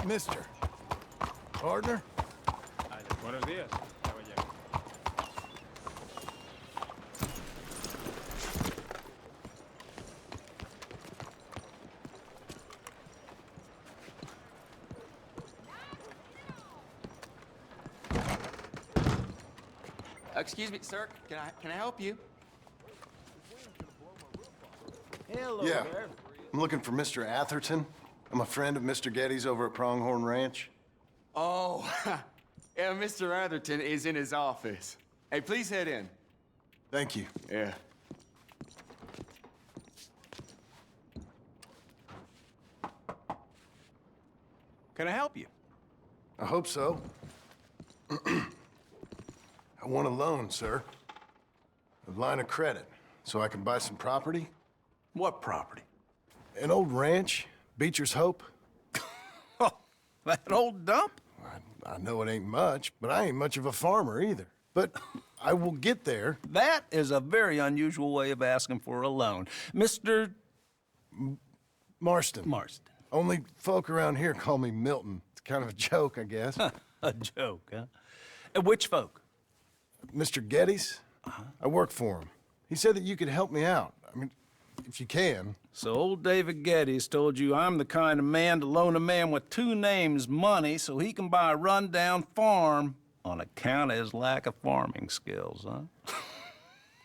Mister. Partner? Buenos días, caballero. Excuse me, sir. Can I help you? Hello Yeah. there. I'm looking for Mr. Atherton. I'm a friend of Mr. Getty's over at Pronghorn Ranch. Oh, yeah, Mr. Atherton is in his office. Hey, please head in. Thank you. Yeah. Can I help you? I hope so. I want a loan, sir. A line of credit, so I can buy some property. What property? An old ranch, Beecher's Hope. Oh, that old dump? I know it ain't much, but I ain't much of a farmer either. But I will get there. That is a very unusual way of asking for a loan. Mr. Marston. Marston. Only folk around here call me Milton. It's kind of a joke, I guess. A joke, huh? And which folk? Mr. Getty's? I work for him. He said that you could help me out. I mean, if you can. So old David Geddes told you I'm the kind of man to loan a man with two names money so he can buy a rundown farm on account of his lack of farming skills, huh?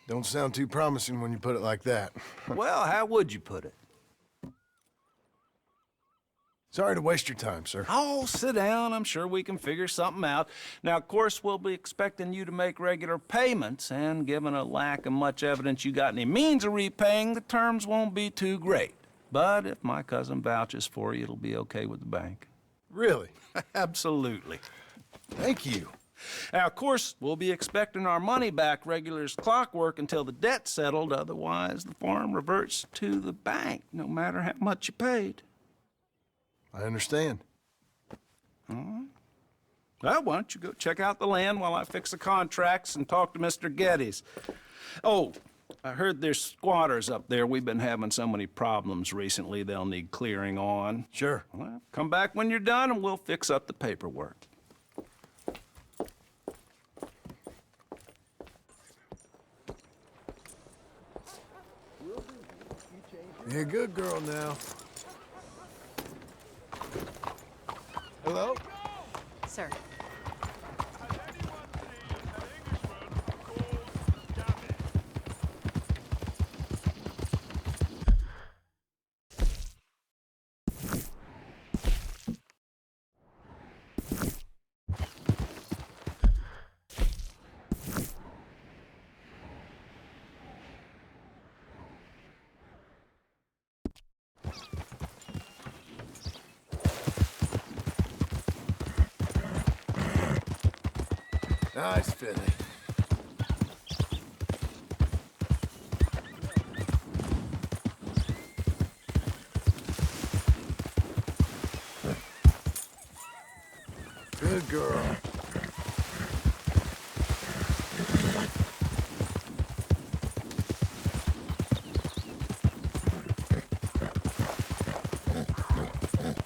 Don't sound too promising when you put it like that. Well, how would you put it? Sorry to waste your time, sir. Oh, sit down. I'm sure we can figure something out. Now, of course, we'll be expecting you to make regular payments, and given a lack of much evidence you got any means of repaying, the terms won't be too great. But if my cousin vouches for you, it'll be okay with the bank. Really? Absolutely. Thank you. Now, of course, we'll be expecting our money back regular as clockwork until the debt's settled. Otherwise, the farm reverts to the bank, no matter how much you paid. I understand. Well, why don't you go check out the land while I fix the contracts and talk to Mr. Geddes? Oh, I heard there's squatters up there. We've been having so many problems recently, they'll need clearing on. Sure. Well, come back when you're done and we'll fix up the paperwork. You're a good girl now. Hello? Sir. Nice filly. Good girl.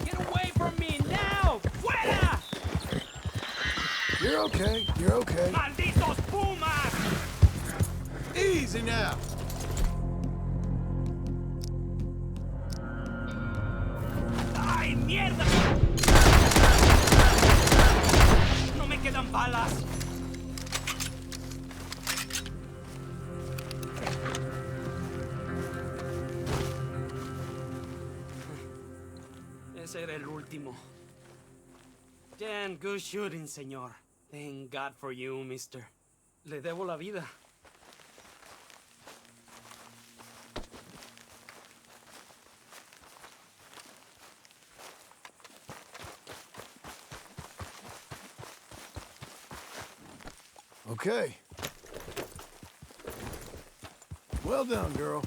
Get away from me now! Fuera! You're okay. You're okay. ¡Malditos pumas! Easy now. ¡Ay, mierda! No me quedan balas. Ese era el último. Damn good shooting, señor. Thank God for you, mister. Le debo la vida. Okay. Well done, girl.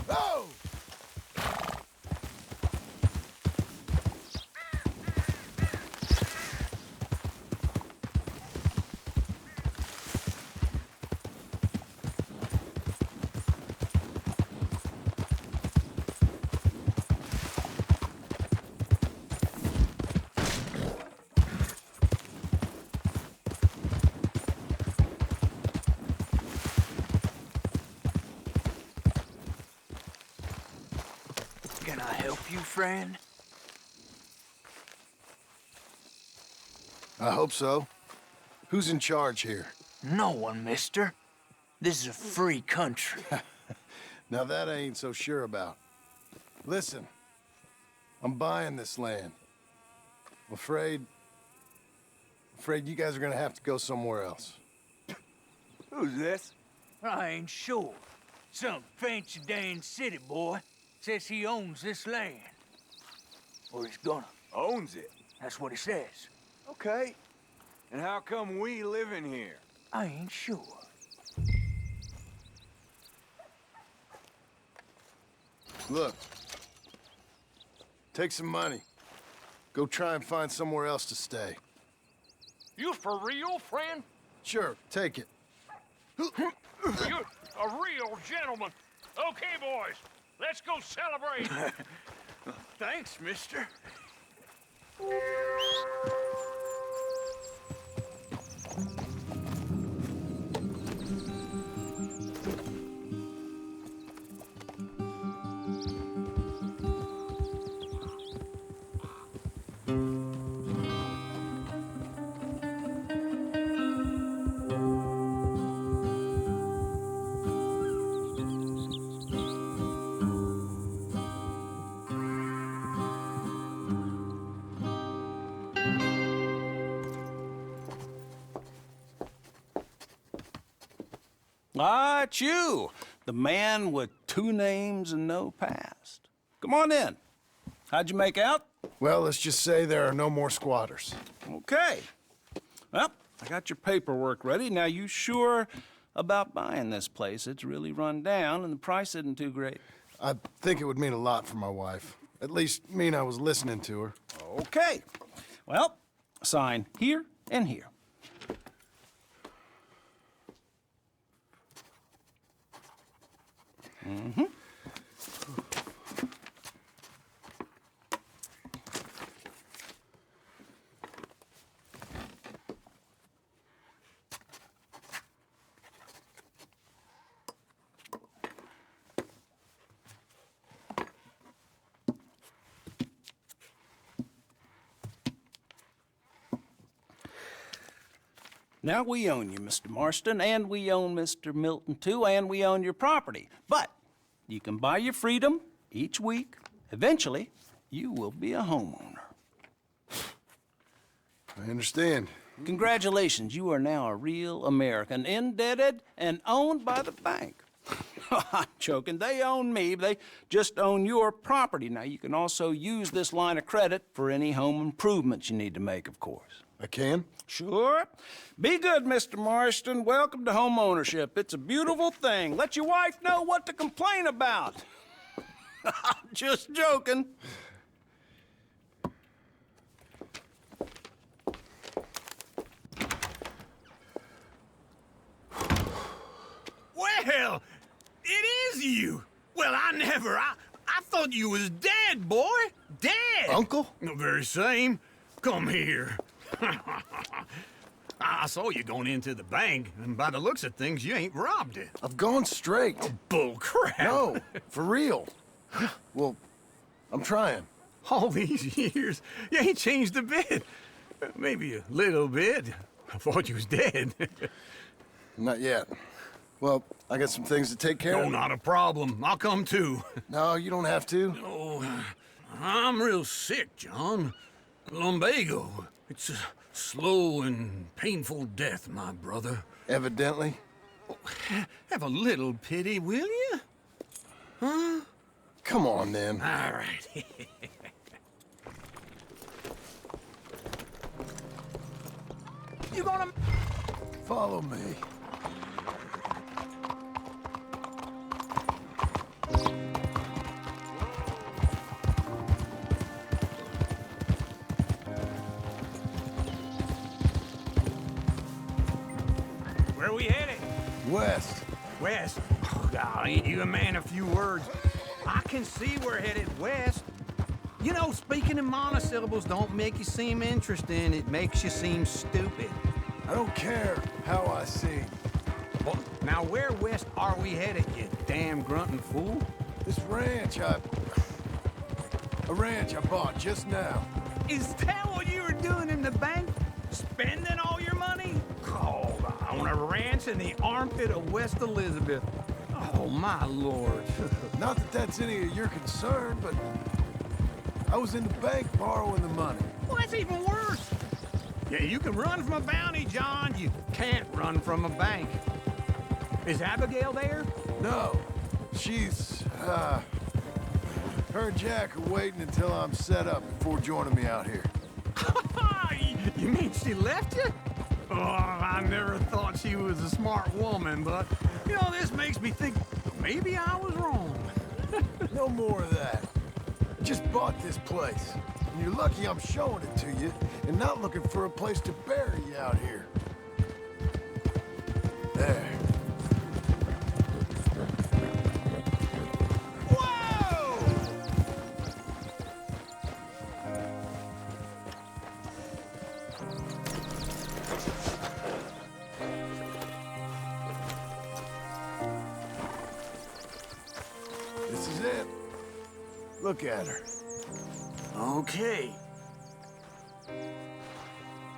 Oh! you, friend? I hope so. Who's in charge here? No one, mister. This is a free country. Now that I ain't so sure about. Listen, I'm buying this land. I'm afraid you guys are gonna have to go somewhere else. Who's this? I ain't sure. Some fancy Dan city boy says he owns this land. Or he's gonna. Owns it. That's what he says. Okay. And how come we living here? I ain't sure. Look, take some money. Go try and find somewhere else to stay. You for real, friend? Sure, take it. You're a real gentleman. Okay, boys, let's go celebrate. Thanks, mister. Ah, it's you, the man with 2 names and no past. Come on in. How'd you make out? Well, let's just say there are no more squatters. Okay. Well, I got your paperwork ready. Now, you sure about buying this place? It's really run down, and the price isn't too great. I think it would mean a lot for my wife. At least mean I was listening to her. Okay. Well, sign here and here. Mm-hmm. Now, we own you, Mr. Marston, and we own Mr. Milton, too, and we own your property. But you can buy your freedom each week. Eventually, you will be a homeowner. I understand. Congratulations, you are now a real American, indebted and owned by the bank. I'm joking. They own me. They just own your property. Now, you can also use this line of credit for any home improvements you need to make, of course. I can? Sure. Be good, Mr. Marston. Welcome to home ownership. It's a beautiful thing. Let your wife know what to complain about. I'm just joking. Well, it is you. Well, I thought you was dead, boy. Dead. Uncle? The very same. Come here. I saw you going into the bank, and by the looks of things, you ain't robbed it. I've gone straight. Bull crap. No, for real. Well, I'm trying. All these years, you ain't changed a bit. Maybe a little bit. I thought you was dead. Not yet. Well, I got some things to take care Oh, of. not a problem. I'll come too. No, you don't have to. Oh, I'm real sick, John. Lumbago. It's a slow and painful death, my brother. Evidently. Have a little pity, will you? Huh? Come on, then. All right. You gonna... Follow me. Where are we headed? West. West. Oh, God, ain't you a man of few words? I can see we're headed west. You know, speaking in monosyllables don't make you seem interesting. It makes you seem stupid. I don't care how I see. Well, now where west are we headed, you damn grunting fool? This ranch, A ranch I bought just now. Is that what you were doing in the bank? Spending all your money? Oh, on a ranch in the armpit of West Elizabeth. Oh, my lord. Not that that's any of your concern, but I was in the bank borrowing the money. Well, that's even worse. Yeah, you can run from a bounty, John. You can't run from a bank. Is Abigail there? No, she's, her and Jack are waiting until I'm set up before joining me out here. You mean she left you? Oh, I never thought she was a smart woman, but, you know, this makes me think maybe I was wrong. No more of that. I just bought this place. And you're lucky I'm showing it to you and not looking for a place to bury you out here. There. Whoa! This is it. Look at her. Okay.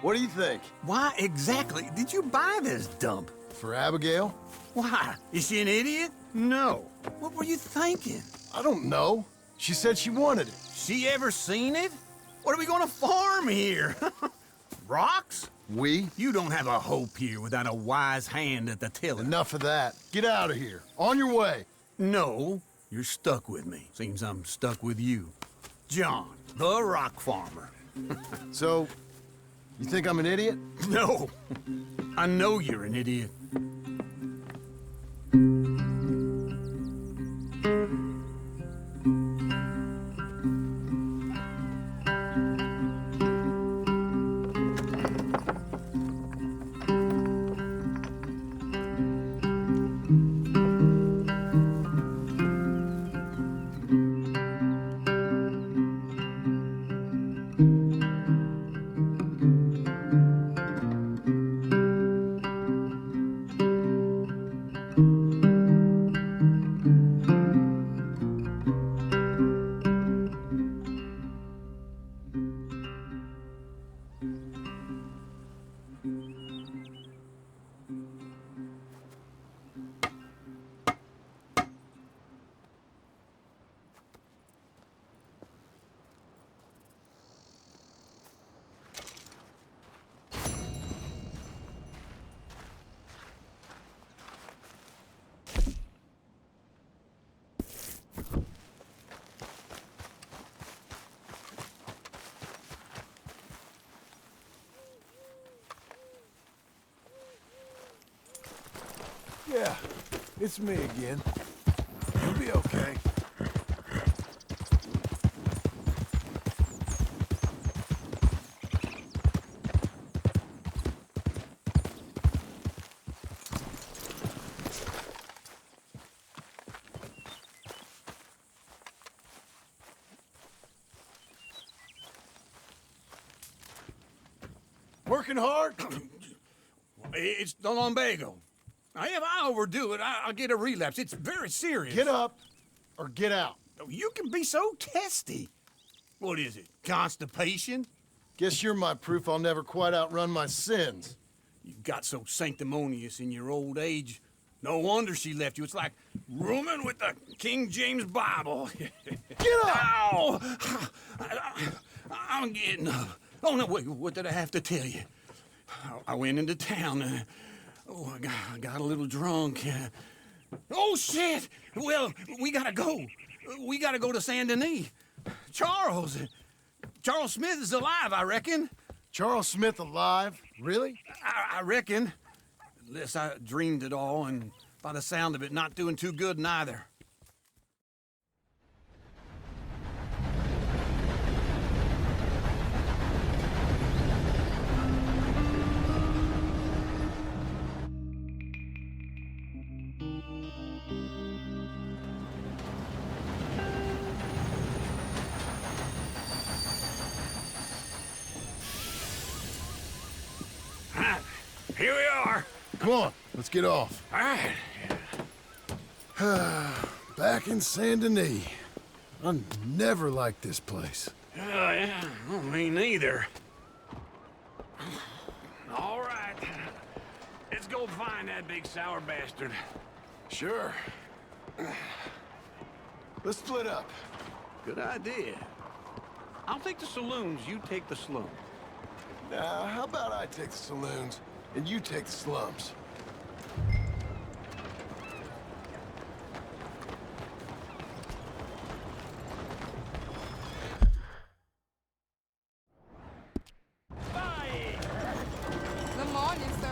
What do you think? Why exactly did you buy this dump? For Abigail? Why? Is she an idiot? No. What were you thinking? I don't know. She said she wanted it. She ever seen it? What are we gonna farm here? Rocks? We? You don't have a hope here without a wise hand at the tiller. Enough of that. Get out of here. On your way. No, you're stuck with me. Seems I'm stuck with you. John, the rock farmer. So, you think I'm an idiot? No, I know you're an idiot. Yeah, it's me again. You'll be okay. Working hard? It's the lumbago. Now, if I overdo it, I'll get a relapse. It's very serious. Get up or get out. You can be so testy. What is it, constipation? Guess you're my proof I'll never quite outrun my sins. You got so sanctimonious in your old age. No wonder she left you. It's like rooming with the King James Bible. Get up! Ow! I'm getting up. Oh, no, wait, what did I have to tell you? I went into town. I got a little drunk. Oh, shit! Well, we gotta go. We gotta go to Saint Denis. Charles Smith is alive, I reckon. Charles Smith alive? Really? I reckon. Unless I dreamed it all, and by the sound of it, not doing too good neither. Here we are. Come on, let's get off. All right. Back in Saint Denis. I never liked this place. Yeah, well, me neither. All right. Let's go find that big sour bastard. Sure. Let's split up. Good idea. I'll take the saloons, you take the slums. Now, how about I take the saloons and you take the slums? Good morning, sir.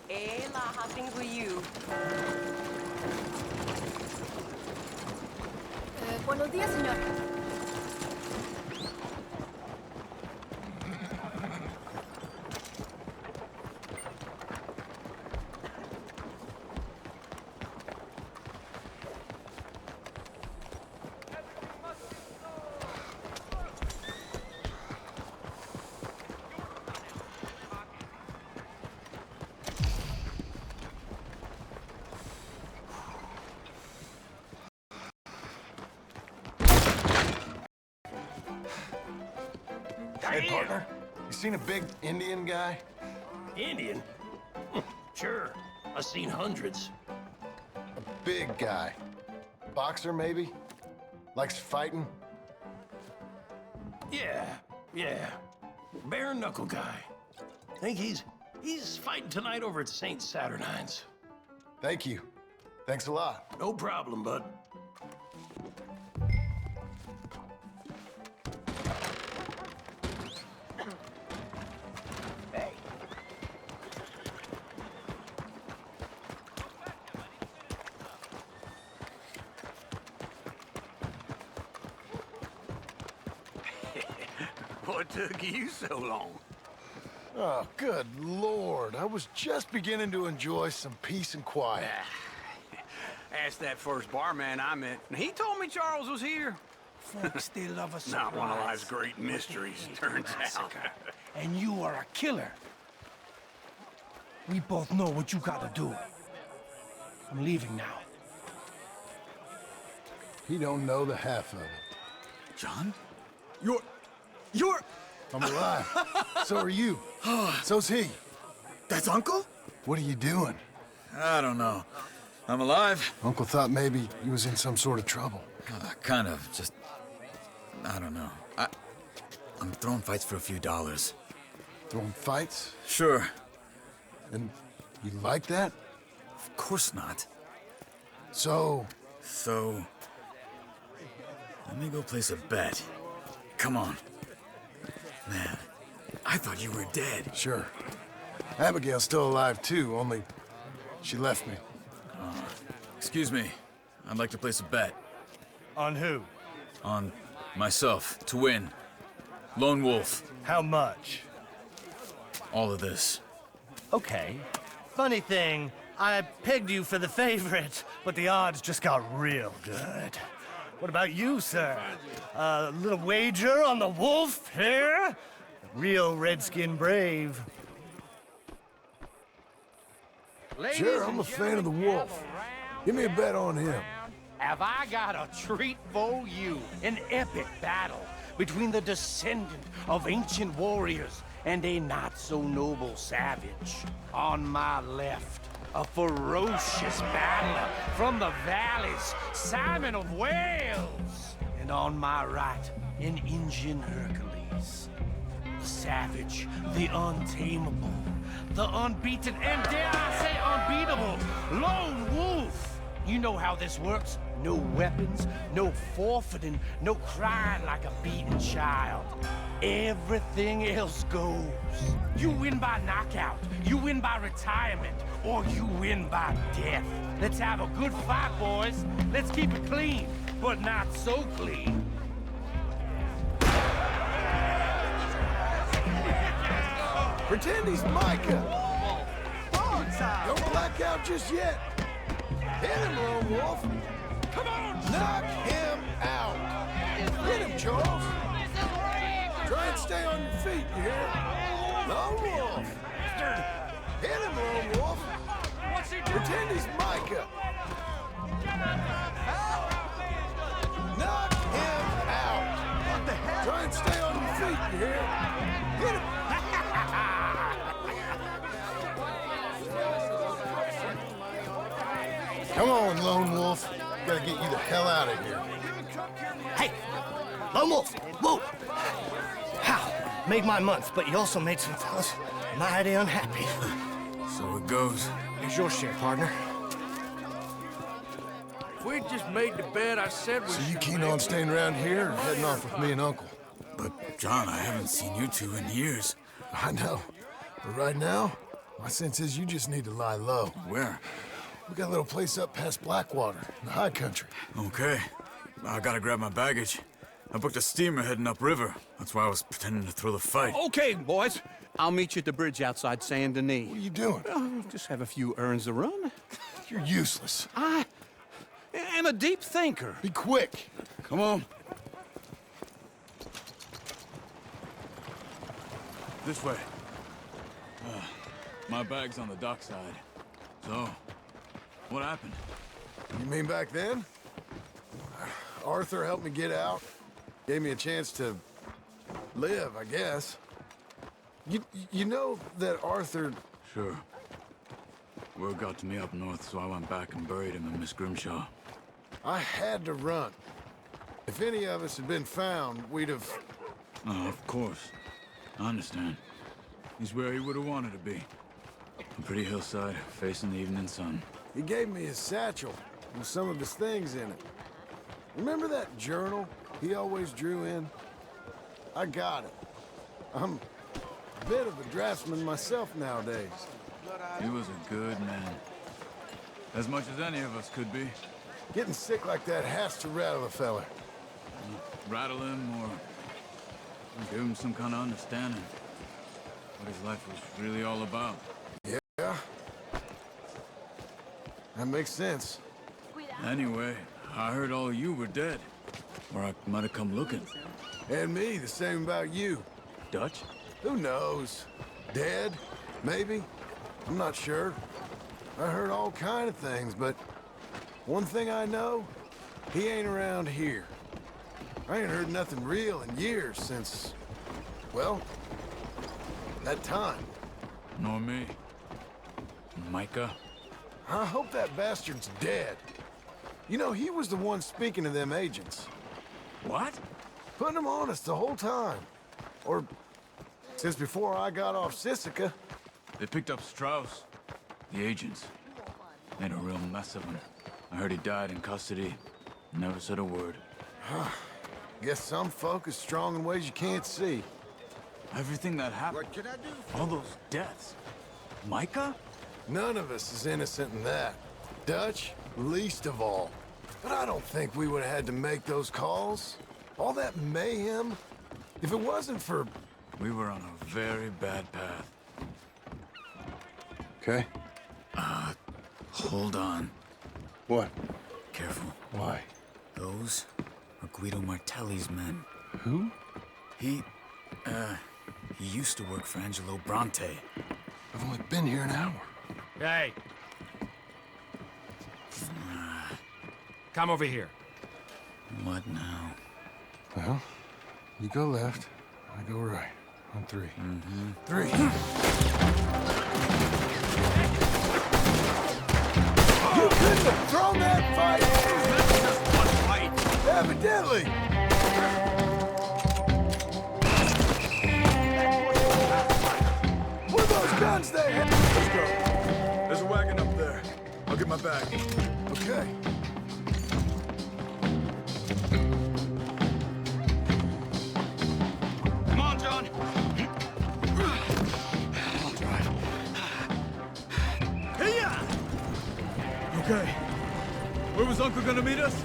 Ela, how things with you? Buenos días, señor. Hey, partner, you seen a big Indian guy? Indian? Sure. I've seen hundreds. A big guy. Boxer, maybe? Likes fighting? Yeah. Bare knuckle guy. Think he's fighting tonight over at St. Saturnine's. Thank you. Thanks a lot. No problem, bud. What took you so long? Oh, good Lord. I was just beginning to enjoy some peace and quiet. Asked that first barman I met, and he told me Charles was here. Folks still love us. Not one of life's great mysteries, turns out. And you are a killer. We both know what you gotta do. I'm leaving now. He don't know the half of it. John? You're... I'm alive. So are you. So's he. That's Uncle? What are you doing? I don't know. I'm alive. Uncle thought maybe he was in some sort of trouble. Kind of. Just... I don't know. I'm throwing fights for a few dollars. Throwing fights? Sure. And you like that? Of course not. So... So... Let me go place a bet. Come on. Man, I thought you were dead. Sure. Abigail's still alive, too, only she left me. Excuse me. I'd like to place a bet. On who? On myself, to win. Lone Wolf. How much? All of this. Okay. Funny thing, I pegged you for the favorite, but the odds just got real good. What about you, sir? A little wager on the wolf here? Real redskin brave. Sure, I'm a fan of the wolf. Give me a bet on him. Have I got a treat for you? An epic battle between the descendant of ancient warriors and a not-so-noble savage. On my left, a ferocious battler from the valleys, Simon of Wales. And on my right, an Indian Hercules. The savage, the untamable, the unbeaten, and dare I say unbeatable, Lone Wolf. You know how this works. No weapons, no forfeiting, no crying like a beaten child. Everything else goes. You win by knockout, you win by retirement, or you win by death. Let's have a good fight, boys. Let's keep it clean, but not so clean. Pretend he's Micah. Don't black out just yet. Hit him, Lone Wolf. Come on, knock him out. Hit him, Charles. Try and stay on your feet, you hear? Lone Wolf. Hit him, Lone Wolf. What's he doing? Pretend he's Micah. Knock him out. What the hell? Try and stay on your feet, you hear? Hit him. Come on, Lone Wolf. Gotta get you the hell out of here. Hey, Lone Wolf, whoa! How? Made my month, but you also made some fellas mighty unhappy. So it goes. Here's your share, partner. If we just made the bed I said we So you keen on staying around here or heading off with me and Uncle? But, John, I haven't seen you two in years. I know. But right now, my sense is you just need to lie low. Where? We got a little place up past Blackwater, in the high country. Okay. I gotta grab my baggage. I booked a steamer heading upriver. That's why I was pretending to throw the fight. Okay, boys. I'll meet you at the bridge outside Saint Denis. What are you doing? Just have a few errands to run. You're useless. I am a deep thinker. Be quick. Come on. This way. My bag's on the dockside. So, what happened? You mean back then? Arthur helped me get out. Gave me a chance to live, I guess. You know that Arthur... Sure. Word got to me up north, so I went back and buried him in Miss Grimshaw. I had to run. If any of us had been found, we'd have... Oh, of course. I understand. He's where he would have wanted to be. A pretty hillside, facing the evening sun. He gave me his satchel with some of his things in it. Remember that journal he always drew in? I got it. I'm a bit of a draftsman myself nowadays. He was a good man. As much as any of us could be. Getting sick like that has to rattle a fella. Rattle him or give him some kind of understanding. What his life was really all about. Yeah. That makes sense. Anyway, I heard all of you were dead. Or I might have come looking. And me, the same about you. Dutch? Who knows? Dead? Maybe? I'm not sure. I heard all kind of things, but one thing I know, he ain't around here. I ain't heard nothing real in years since, well, that time. Nor me. Micah? I hope that bastard's dead. You know, he was the one speaking to them agents. What? Putting them on us the whole time. Or since before I got off Sisika. They picked up Strauss. The agents. Made a real mess of him. I heard he died in custody. Never said a word. Guess some folk is strong in ways you can't see. Everything that happened. What can I do? All those deaths. Micah? None of us is innocent in that. Dutch, least of all. But I don't think we would have had to make those calls. All that mayhem. If it wasn't for... We were on a very bad path. Okay. Hold on. What? Careful. Why? Those are Guido Martelli's men. Who? He used to work for Angelo Bronte. I've only been here an hour. Hey. Come over here. What now? Well, you go left, I go right. On three. Mm-hmm. 3. You couldn't have thrown that fight! Just one fight. Evidently! What are those guns there? Let's go. There's a wagon up there. I'll get my bag. Okay. Come on, John. I'll drive. Hey-ya! Okay. Where was Uncle gonna meet us?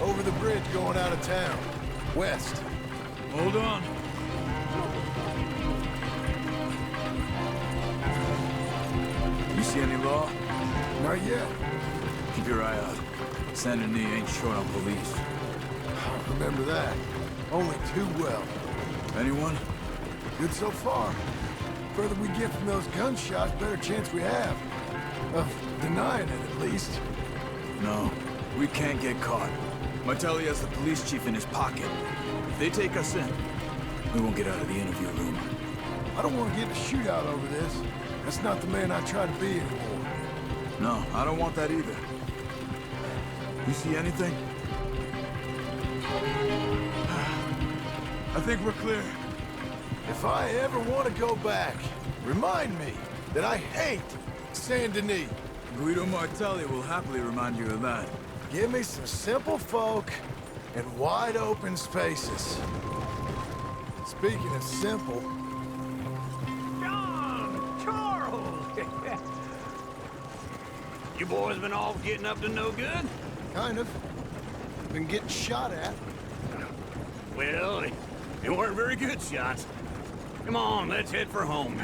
Over the bridge going out of town. West. Hold on. see any law? Not yet. Keep your eye out. Saint Denis ain't short on police. Remember that. Only too well. Anyone? Good so far. Further we get from those gunshots, better chance we have. Of denying it, at least. No, we can't get caught. Martelli has the police chief in his pocket. If they take us in, we won't get out of the interview room. I don't want to get in a shootout over this. That's not the man I try to be anymore. No, I don't want that either. You see anything? I think we're clear. If I ever want to go back, remind me that I hate Saint Denis. Guido Martelli will happily remind you of that. Give me some simple folk and wide open spaces. Speaking of simple... John! Charles! You boys been all getting up to no good? Kind of. Been getting shot at. Well, they weren't very good shots. Come on, let's head for home.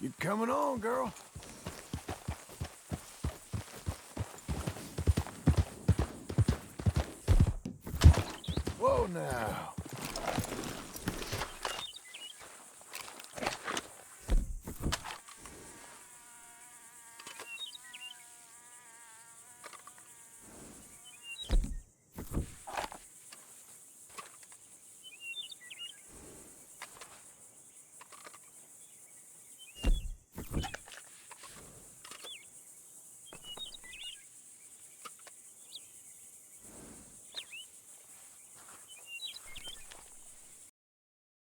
You coming on, girl? Whoa now.